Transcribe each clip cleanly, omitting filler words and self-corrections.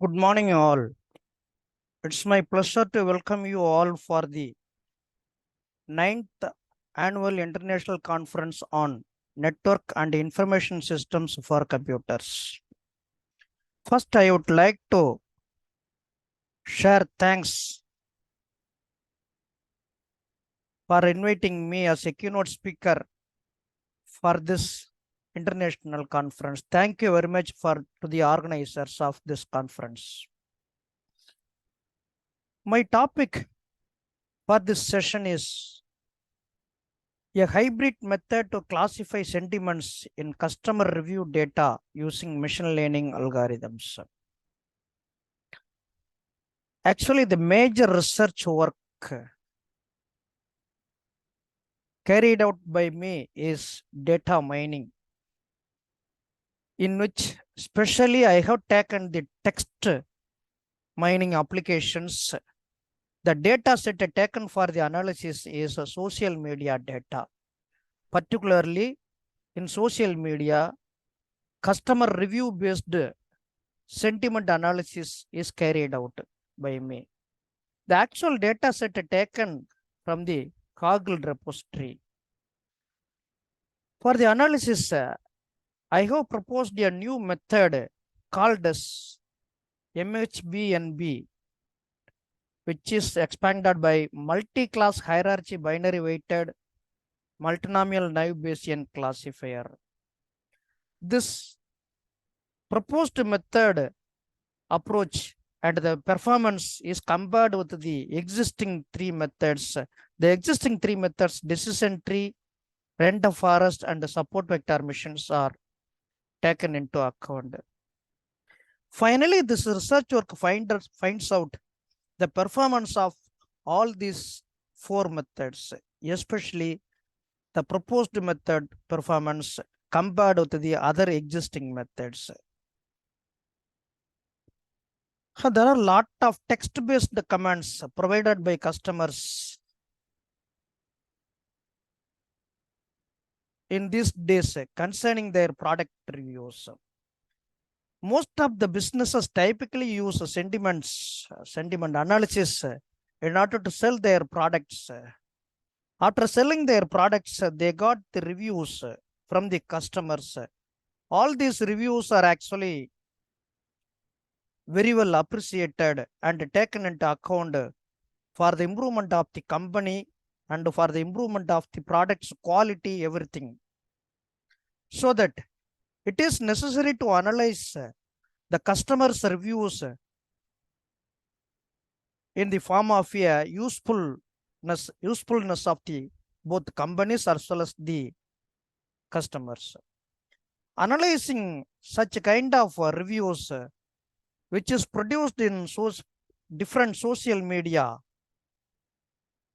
Good morning, all. It's my pleasure to welcome you all for the 9th Annual International Conference on Network and Information Systems for Computers. First, I would like to share thanks for inviting me as a keynote speaker for this international conference. Thank you very much to the organizers of this conference. My topic for this session is a hybrid method to classify sentiments in customer review data using machine learning algorithms. Actually, the major research work carried out by me is data mining, in which especially I have taken the text mining applications. The data set taken for the analysis is social media data. Particularly in social media, customer review based sentiment analysis is carried out by me. The actual data set taken from the Kaggle repository. For the analysis, I have proposed a new method called as MHBNB, which is expanded by multi-class hierarchy binary weighted multinomial naive Bayesian classifier. This proposed method approach and the performance is compared with the existing three methods. The existing three methods, decision tree, random forest, and the support vector missions are taken into account. Finally, this research work finds out the performance of all these four methods, especially the proposed method performance compared with the other existing methods. There are a lot of text-based commands provided by customers in these days concerning their product reviews. Most of the businesses typically use sentiment analysis in order to sell their products. After selling their products, they got the reviews from the customers. All these reviews are actually very well appreciated and taken into account for the improvement of the company and for the improvement of the product's quality, everything. So that it is necessary to analyze the customer's reviews in the form of a usefulness of the both companies as well as the customers. Analyzing such kind of reviews which is produced in different social media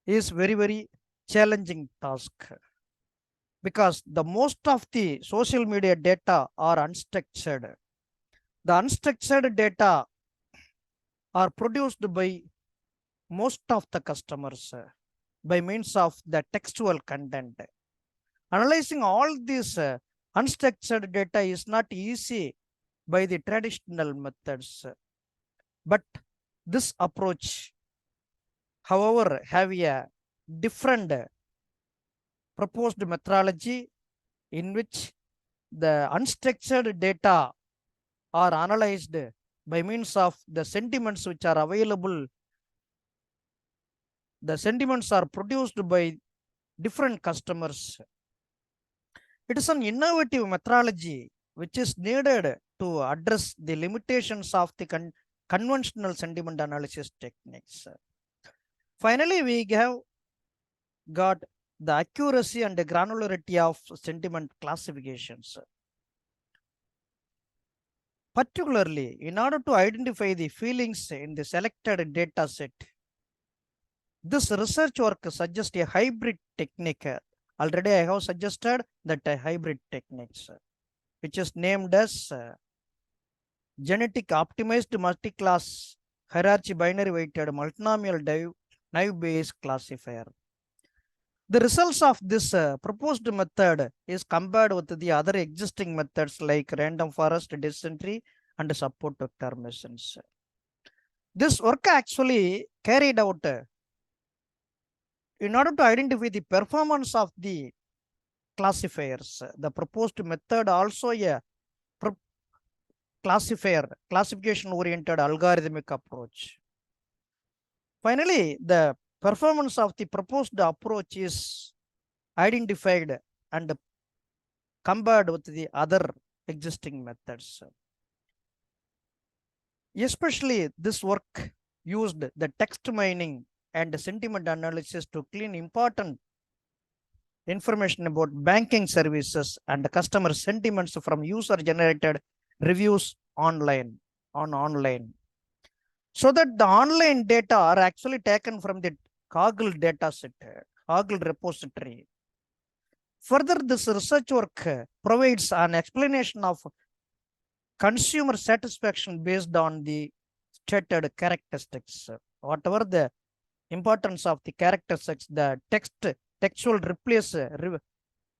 is very challenging task, because the most of the social media data are unstructured. The unstructured data are produced by most of the customers by means of the textual content. Analyzing all these unstructured data is not easy by the traditional methods, but this approach, however, have a different proposed methodology in which the unstructured data are analyzed by means of the sentiments which are available. The sentiments are produced by different customers. It is an innovative methodology which is needed to address the limitations of the conventional sentiment analysis techniques. Finally, we have got the accuracy and the granularity of sentiment classifications. Particularly, in order to identify the feelings in the selected data set, this research work suggests a hybrid technique. Already I have suggested that a hybrid techniques, which is named as genetic optimized multi-class hierarchy binary weighted multinomial naive Bayes classifier. The results of this proposed method is compared with the other existing methods like random forest, decision tree, and support vector missions. This work actually carried out in order to identify the performance of the classifiers. The proposed method also a classification-oriented algorithmic approach. Finally, the performance of the proposed approach is identified and compared with the other existing methods. Especially this work used the text mining and sentiment analysis to clean important information about banking services and customer sentiments from user-generated reviews online. So that the online data are actually taken from the Kaggle dataset, Kaggle repository. Further, this research work provides an explanation of consumer satisfaction based on the stated characteristics. Whatever the importance of the characteristics, the textual replace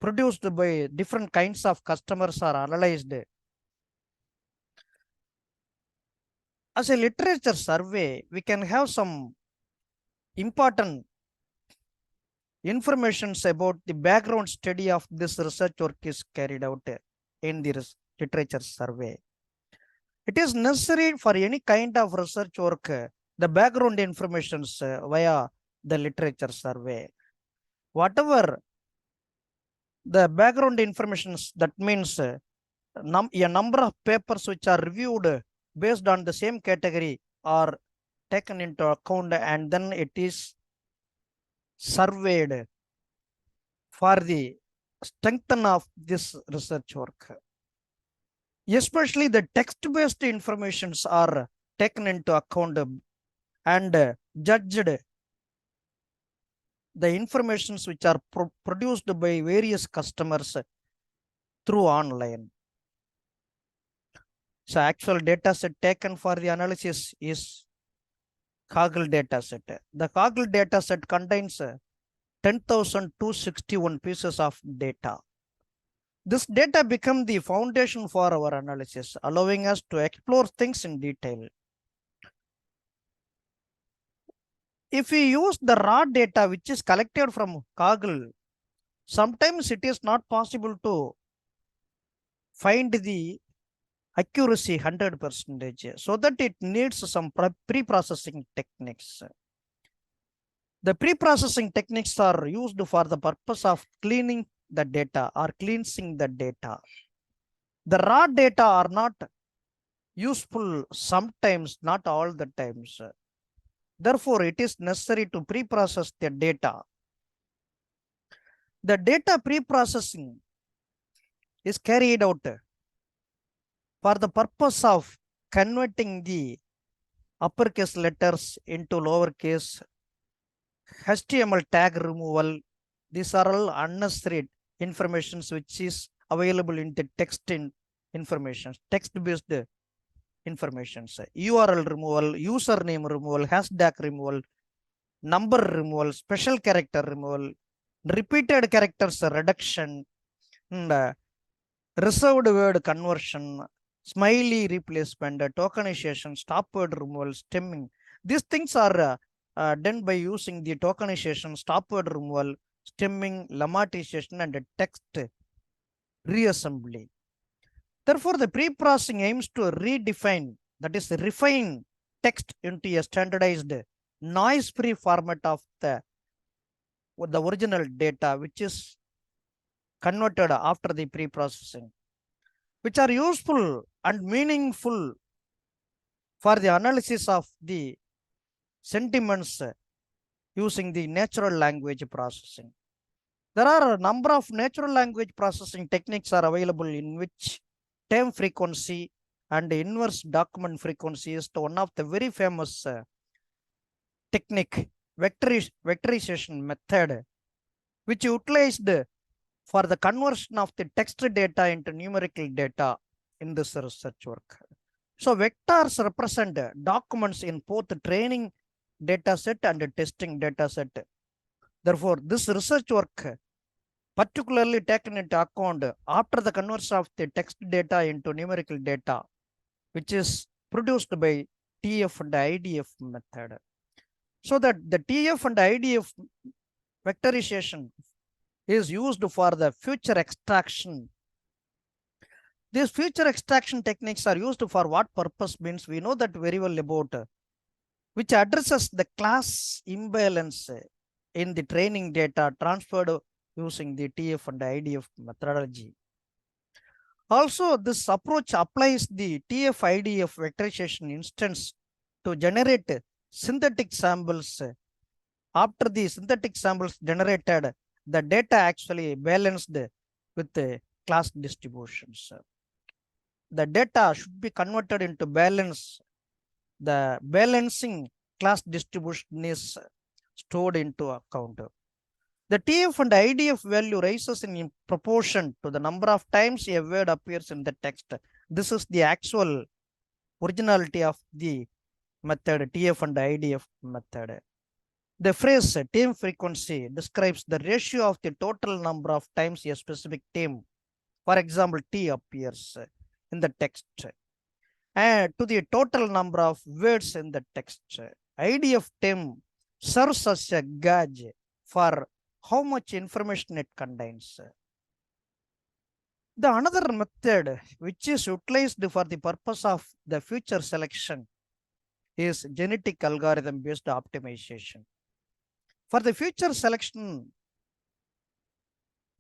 produced by different kinds of customers are analyzed. As a literature survey, we can have some important information about the background study of this research work is carried out in the literature survey. It is necessary for any kind of research work, the background information via the literature survey. Whatever the background information, that means a number of papers which are reviewed based on the same category are taken into account, and then it is surveyed for the strength of this research work. Especially the text-based informations are taken into account and judged the informations which are produced by various customers through online. So actual data set taken for the analysis is Kaggle dataset. The Kaggle dataset contains 10,261 pieces of data. This data becomes the foundation for our analysis, allowing us to explore things in detail. If we use the raw data which is collected from Kaggle, sometimes it is not possible to find the accuracy 100%, so that it needs some pre-processing techniques. The pre-processing techniques are used for the purpose of cleaning the data or cleansing the data. The raw data are not useful sometimes, not all the times. Therefore, it is necessary to pre-process the data. The data pre-processing is carried out for the purpose of converting the uppercase letters into lowercase, HTML tag removal. These are all unnecessary informations which is available in the text information, text-based informations. URL removal, username removal, hashtag removal, number removal, special character removal, repeated characters reduction, and reserved word conversion, smiley replacement, tokenization, stop word removal, stemming. These things are done by using the tokenization, stop word removal, stemming, lemmatization, and text reassembly. Therefore, the pre-processing aims to redefine, that is, refine text into a standardized, noise-free format of the original data, which is converted after the pre-processing, which are useful and meaningful for the analysis of the sentiments using the natural language processing. There are a number of natural language processing techniques are available, in which term frequency and inverse document frequency is one of the very famous technique, vectorization method, which utilized for the conversion of the text data into numerical data in this research work. So vectors represent documents in both the training data set and the testing data set. Therefore, this research work particularly taken into account after the conversion of the text data into numerical data, which is produced by TF and IDF method. So that the TF and IDF vectorization is used for the feature extraction. These feature extraction techniques are used for what purpose means we know that very well about, which addresses the class imbalance in the training data transferred using the TF and IDF methodology. Also, this approach applies the TF-IDF vectorization instance to generate synthetic samples. After the synthetic samples generated, the data actually balanced with the class distributions. The data should be converted into balance. The balancing class distribution is stored into account. The TF and IDF value rises in proportion to the number of times a word appears in the text. This is the actual originality of the method, TF and IDF method. The phrase term frequency describes the ratio of the total number of times a specific term, for example, T appears in the text, and to the total number of words in the text. IDF term serves as a gauge for how much information it contains. The another method which is utilized for the purpose of the feature selection is genetic algorithm based optimization. For the feature selection,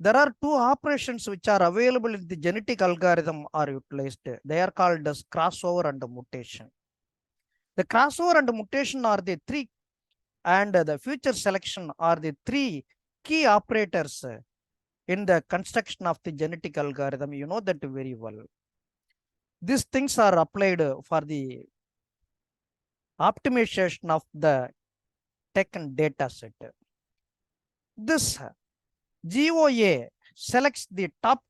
there are two operations which are available in the genetic algorithm are utilized. They are called as crossover and mutation. The crossover and mutation are the three, and the feature selection are the three key operators in the construction of the genetic algorithm. You know that very well. These things are applied for the optimization of the taken data set. This GOA selects the top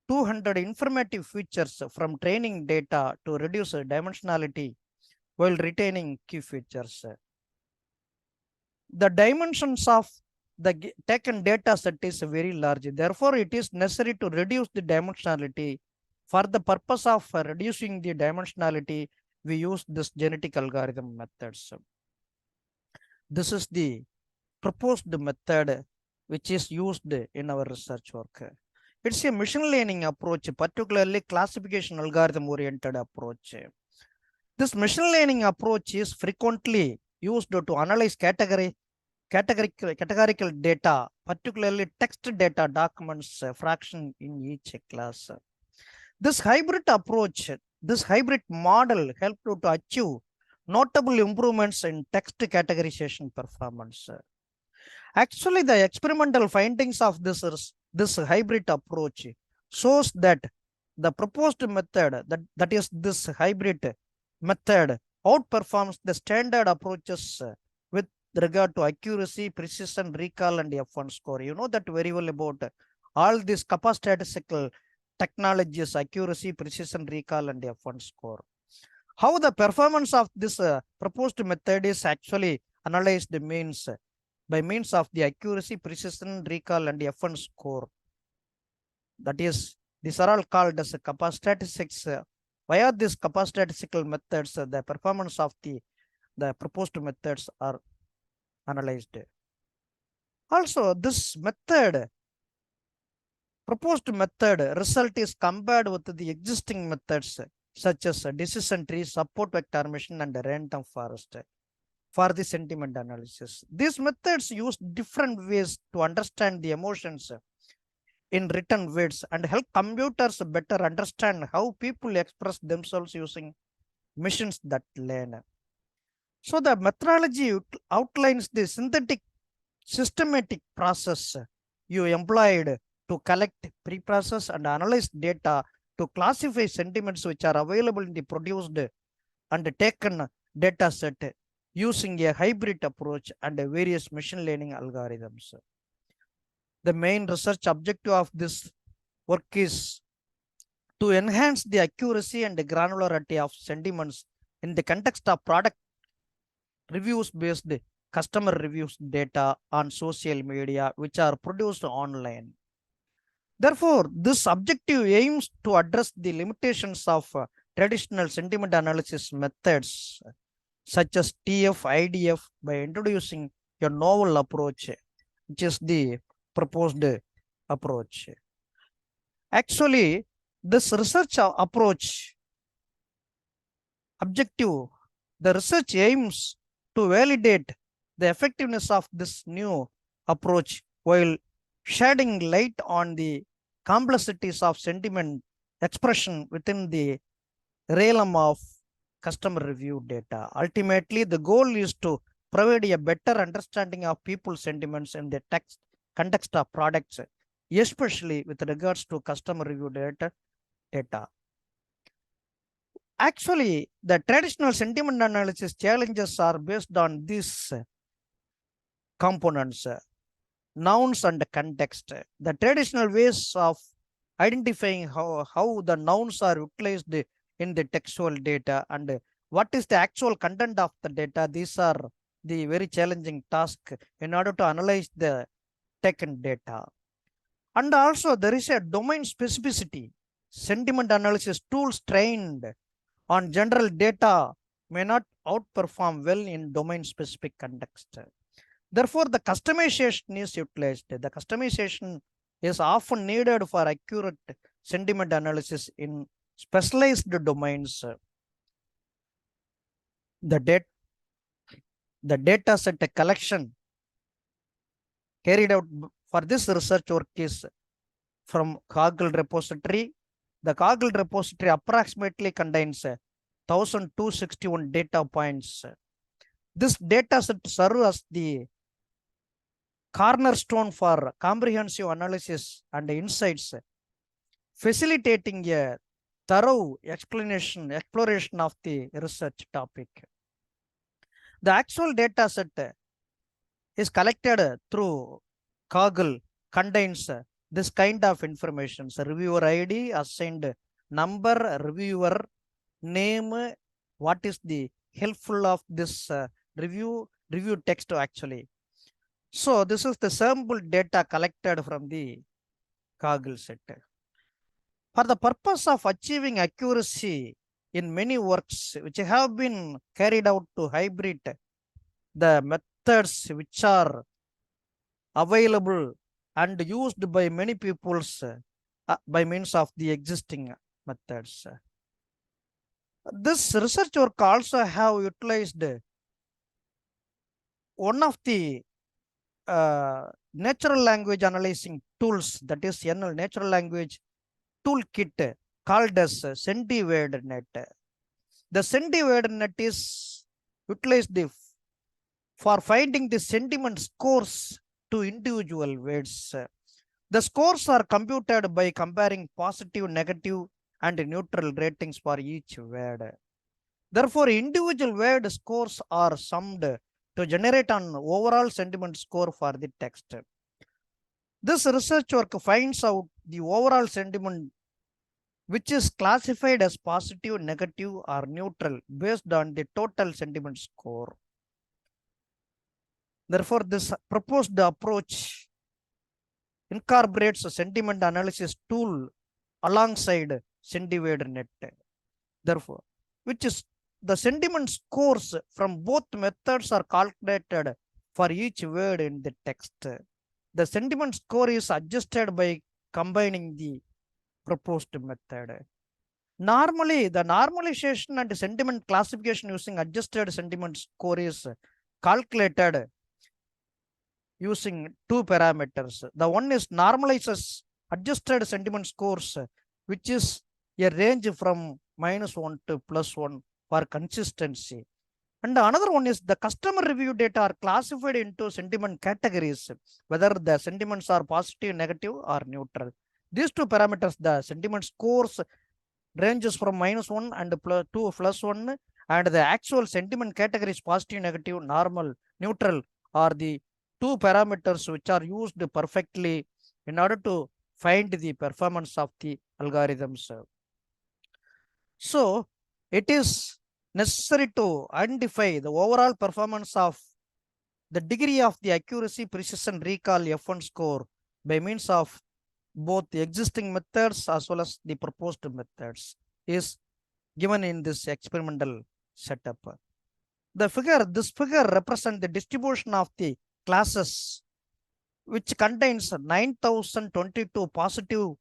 200 informative features from training data to reduce dimensionality while retaining key features. The dimensions of the taken data set is very large. Therefore, it is necessary to reduce the dimensionality. For the purpose of reducing the dimensionality, we use this genetic algorithm methods. This is the proposed method which is used in our research work. It's a machine learning approach, particularly classification algorithm oriented approach. This machine learning approach is frequently used to analyze categorical data, particularly text data documents fraction in each class. This hybrid approach, this hybrid model helped to achieve notable improvements in text categorization performance. Actually, the experimental findings of this hybrid approach shows that the proposed method, that is this hybrid method, outperforms the standard approaches with regard to accuracy, precision, recall, and F1 score. You know that very well about all these kappa statistical technologies, accuracy, precision, recall, and F1 score. How the performance of this proposed method is actually analyzed by means of the accuracy, precision, recall, and F1 score. That is, these are all called as kappa statistics. Via these kappa statistical methods, the performance of the proposed methods are analyzed. Also, this method, proposed method result is compared with the existing methods such as decision tree, support vector machine, and random forest for the sentiment analysis. These methods use different ways to understand the emotions in written words and help computers better understand how people express themselves using machines that learn. So the methodology outlines the synthetic systematic process you employed to collect, pre-process, and analyze data to classify sentiments which are available in the produced and taken data set using a hybrid approach and various machine learning algorithms. The main research objective of this work is to enhance the accuracy and the granularity of sentiments in the context of product reviews based customer reviews data on social media which are produced online. Therefore, this objective aims to address the limitations of traditional sentiment analysis methods such as TF, IDF by introducing a novel approach, which is the proposed approach. Actually, this research approach objective, the research aims to validate the effectiveness of this new approach while shedding light on the complexities of sentiment expression within the realm of customer review data. Ultimately, the goal is to provide a better understanding of people's sentiments in the context of products, especially with regards to customer review data. Actually, the traditional sentiment analysis challenges are based on these components, nouns and context. The traditional ways of identifying how the nouns are utilized in the textual data and what is the actual content of the data, these are the very challenging task in order to analyze the taken data. And also there is a domain specificity. Sentiment analysis tools trained on general data may not outperform well in domain specific context. Therefore, the customization is utilized. The customization is often needed for accurate sentiment analysis in specialized domains. The data set collection carried out for this research work is from Kaggle repository. The Kaggle repository approximately contains 1,261 data points. This data set serves as the cornerstone for comprehensive analysis and insights, facilitating a thorough exploration of the research topic. The actual data set is collected through Kaggle, contains this kind of information. So reviewer ID, assigned number, reviewer name, what is the helpful of this review text actually. So this is the sample data collected from the Kaggle set. For the purpose of achieving accuracy in many works which have been carried out to hybrid the methods which are available and used by many peoples by means of the existing methods. This research work also have utilized one of the natural language analyzing tools, that is NL, natural language toolkit, called as CentiWordNet. The CentiWordNet is utilized for finding the sentiment scores to individual words. The scores are computed by comparing positive, negative, and neutral ratings for each word. Therefore, individual word scores are summed to generate an overall sentiment score for the text. This research work finds out the overall sentiment which is classified as positive, negative, or neutral based on the total sentiment score. Therefore, this proposed approach incorporates a sentiment analysis tool alongside CentiWordNet. Therefore, which is the sentiment scores from both methods are calculated for each word in the text. The sentiment score is adjusted by combining the proposed method. Normally, the normalization and sentiment classification using adjusted sentiment score is calculated using two parameters. The one is normalizes adjusted sentiment scores, which is a range from -1 to +1 for consistency. And another one is the customer review data are classified into sentiment categories, whether the sentiments are positive, negative, or neutral. These two parameters, the sentiment scores ranges from -1 and to +1, and the actual sentiment categories positive, negative, normal, neutral are the two parameters which are used perfectly in order to find the performance of the algorithms. So it is necessary to identify the overall performance of the degree of the accuracy, precision, recall, F1 score by means of both the existing methods as well as the proposed methods is given in this experimental setup. This figure represents the distribution of the classes, which contains 9,022 positive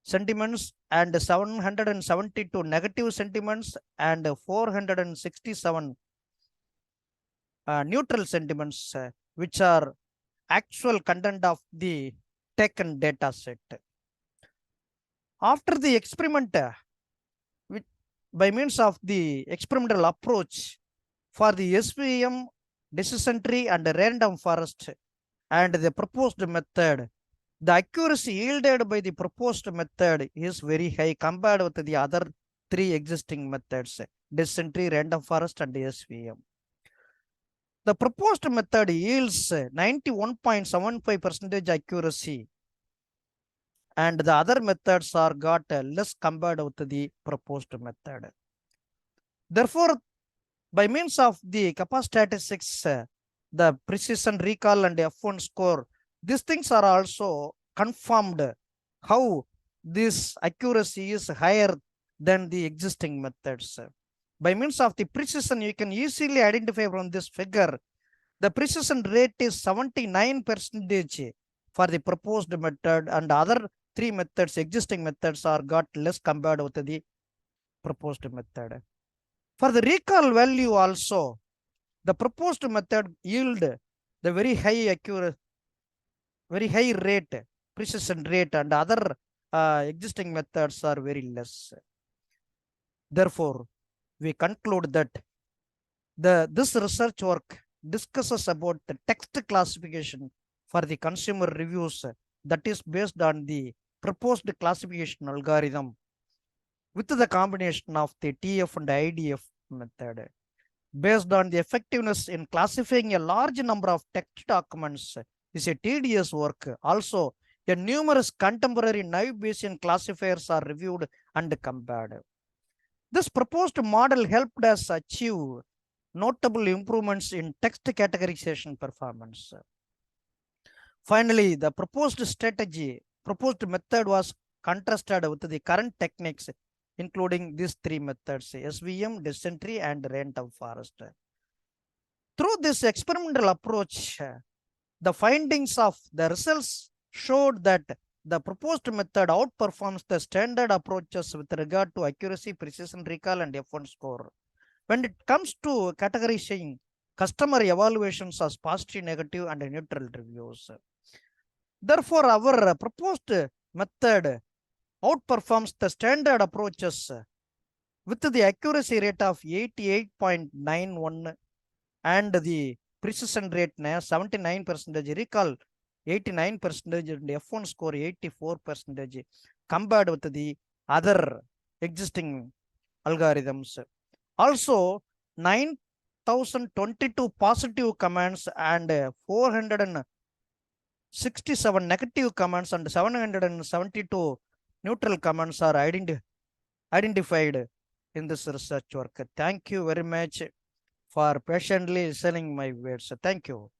sentiments and 772 negative sentiments and 467 neutral sentiments, which are actual content of the taken data set. After the experiment, by means of the experimental approach for the SVM, decision tree and random forest and the proposed method, the accuracy yielded by the proposed method is very high compared with the other three existing methods, decision tree, random forest and SVM. The proposed method yields 91.75% accuracy, and the other methods are got less compared with the proposed method. Therefore, by means of the capacity statistics, the precision recall and F1 score, these things are also confirmed how this accuracy is higher than the existing methods. By means of the precision, you can easily identify from this figure, the precision rate is 79% for the proposed method, and other three methods, existing methods, are got less compared with the proposed method. For the recall value also, the proposed method yield the very high accuracy, very high rate, precision rate, and other existing methods are very less. Therefore, we conclude that this research work discusses about the text classification for the consumer reviews that is based on the proposed classification algorithm with the combination of the TF and IDF method. Based on the effectiveness in classifying a large number of text documents is a tedious work. Also, a numerous contemporary naive Bayesian classifiers are reviewed and compared. This proposed model helped us achieve notable improvements in text categorization performance. Finally, the proposed method was contrasted with the current techniques, including these three methods, SVM, decision tree, and random forest. Through this experimental approach, the findings of the results showed that the proposed method outperforms the standard approaches with regard to accuracy, precision recall, and F1 score. When it comes to categorizing customer evaluations as positive, negative, and neutral reviews. Therefore, our proposed method outperforms the standard approaches with the accuracy rate of 88.91 and the precision rate 79%, recall 89%, and F1 score 84% compared with the other existing algorithms. Also, 9,022 positive comments and 467 negative comments and 772 neutral comments are identified in this research work. Thank you very much for patiently listening my words. Thank you.